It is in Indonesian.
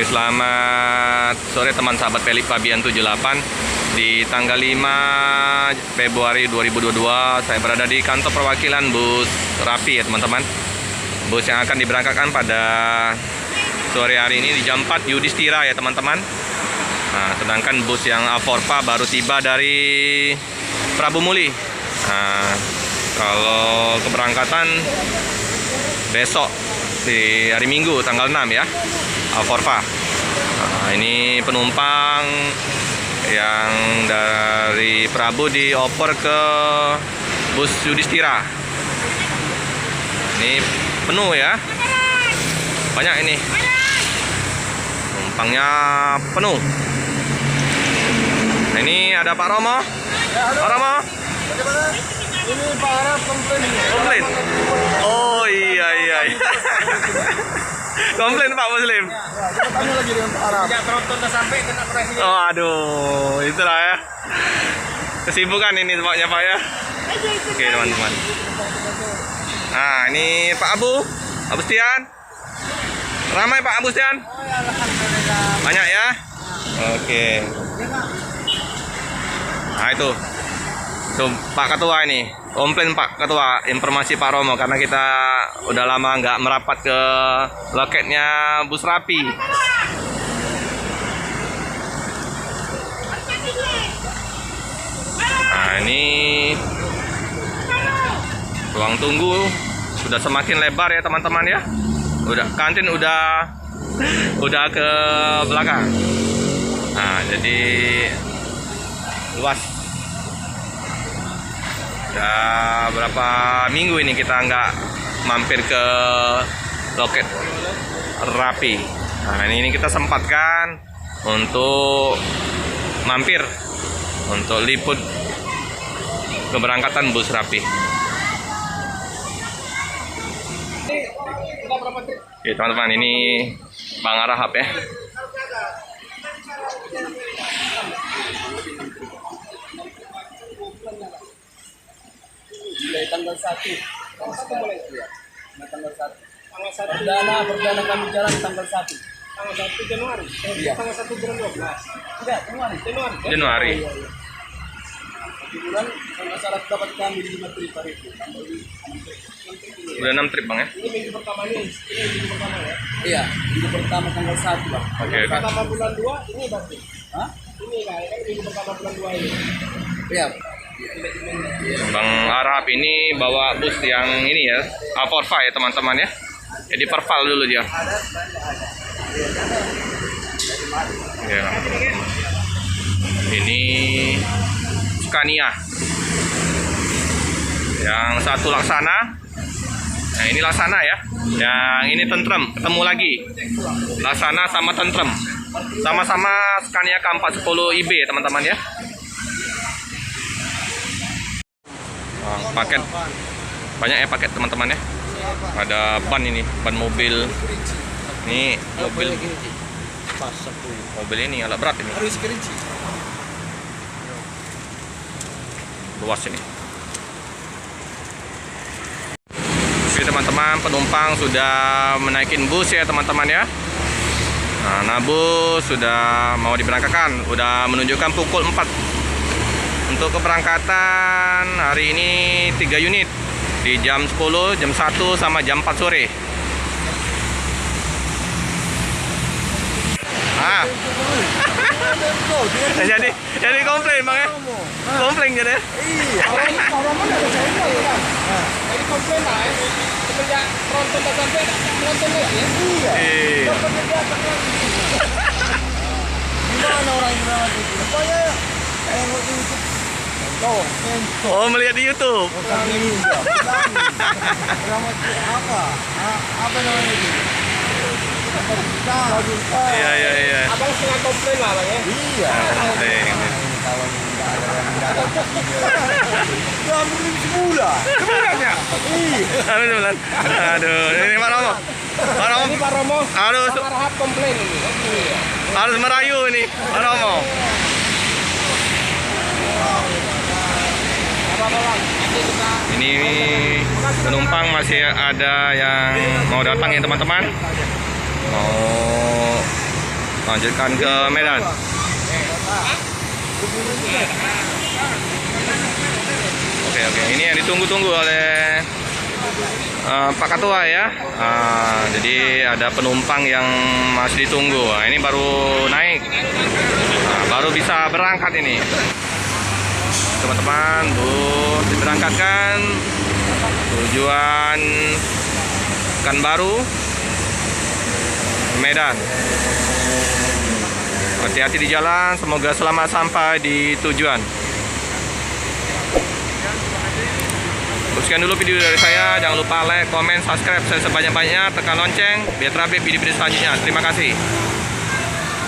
Oke, selamat sore teman sahabat Pelip Fabian 78. Di tanggal 5 Februari 2022 saya berada di kantor perwakilan bus Rapi ya teman-teman. Bus yang akan diberangkatkan pada sore hari ini di jam 4 Yudhistira ya teman-teman. Nah, sedangkan bus yang Aforpa baru tiba dari Prabu Muli. Nah, kalau keberangkatan besok di hari Minggu tanggal 6 ya, Aforpa. Nah, ini penumpang yang dari Prabu dioper ke bus Yudhistira. Ini penuh ya, banyak ini penumpangnya penuh. Nah, ini ada Pak Romo. Pak Romo. Bagaimana? Ini Pak Arab komplain. Komplain. Oh iya. Komplain Pak Muslim. Ya, kita tanya lagi dengan Pak Arab. Ya, tronton udah sampai kena presiden. Oh aduh, itulah ya. Kesibukan ini sebabnya Pak ya. Oke teman-teman. Nah ini Pak Abu Stian. Ramai Pak Abu Stian. Oh ya, alhamdulillah. Banyak ya. Oke. Nah itu. Tuh Pak Ketua ini. Komplain Pak Ketua, informasi Pak Romo karena kita udah lama nggak merapat ke loketnya bus Rapi. Nah ini ruang tunggu sudah semakin lebar ya teman-teman ya. Kantin udah ke belakang. Nah jadi luas. Udah berapa minggu ini kita nggak mampir ke loket Rapi. Nah ini kita sempatkan untuk mampir untuk liput keberangkatan bus Rapi. Oke teman-teman, ini Bang Arahap ya. Mulai tanggal 1. Tanggal 1 mulai ya. Nah, tanggal 1. Tanggal 1 perdana kami jalan tanggal 1. Tanggal 1 Januari. Iya. Tanggal 1 bulan 12. Enggak, Januari. Iya. Di bulan tanggal syarat dapat kami 5 trip hari itu. Tanggal 6 trip. Udah 6 trip Bang ya. Ini minggu pertama ini. Ini minggu pertama ya. Iya, minggu pertama tanggal 1 lah. Oke. Pertama bulan 2 ini berarti. Hah? Ini lah, kan minggu pertama bulan 2 ini. Iya. Bang Arab ini bawa bus yang ini ya, Aforpa ya teman-teman ya. Jadi perval dulu dia. Ya. Ini Scania. Yang satu Laksana. Nah ini Laksana ya. Yang ini Tentrem, ketemu lagi. Laksana sama Tentrem. Sama-sama Scania K410 IB ya teman-teman ya. Paket banyak ya paket teman-teman ya. Ada ban ini, ban mobil. Ini mobil ini agak berat ini. Luas ini. Oke teman-teman, penumpang sudah menaikin bus ya teman-teman ya. Nah, bus sudah mau diberangkatkan, udah menunjukkan pukul 4. Untuk keberangkatan hari ini 3 unit di jam 10, jam 1 sama jam 4 sore. Jadi komplain Bang ya. Komplain jadi. Iya. Orang mana ada saya ya. Jadi komplain lah ya. Semenjak tronton tak sampai tronton lagi ya. Iya. Gimana orang yang merawat itu? Pokoknya tengok di YouTube. Oh, melihat di YouTube. Apa namanya itu? Iya. Abang setengah komplain lah Bang ya. Iya. Kalau enggak ada. Udah ambil sebulan. Sebulannya? Iya. Aduh, ini Pak Romo. Ini Pak Romo. Harus Arahap komplain ini. harus merayu ini Pak Romo. Ini penumpang masih ada yang mau datang ya teman-teman. Mau Lanjutkan ke Medan. Oke, ini yang ditunggu-tunggu oleh Pak Ketua ya. Jadi ada penumpang yang masih ditunggu. Nah, ini baru naik, baru bisa berangkat ini. Teman-teman, bus diberangkatkan tujuan Pekanbaru, Medan. Hati-hati di jalan, semoga selamat sampai di tujuan. Sekian dulu video dari saya, jangan lupa like, komen, subscribe, share sebanyak-banyaknya, tekan lonceng biar terupdate video-video selanjutnya. Terima kasih.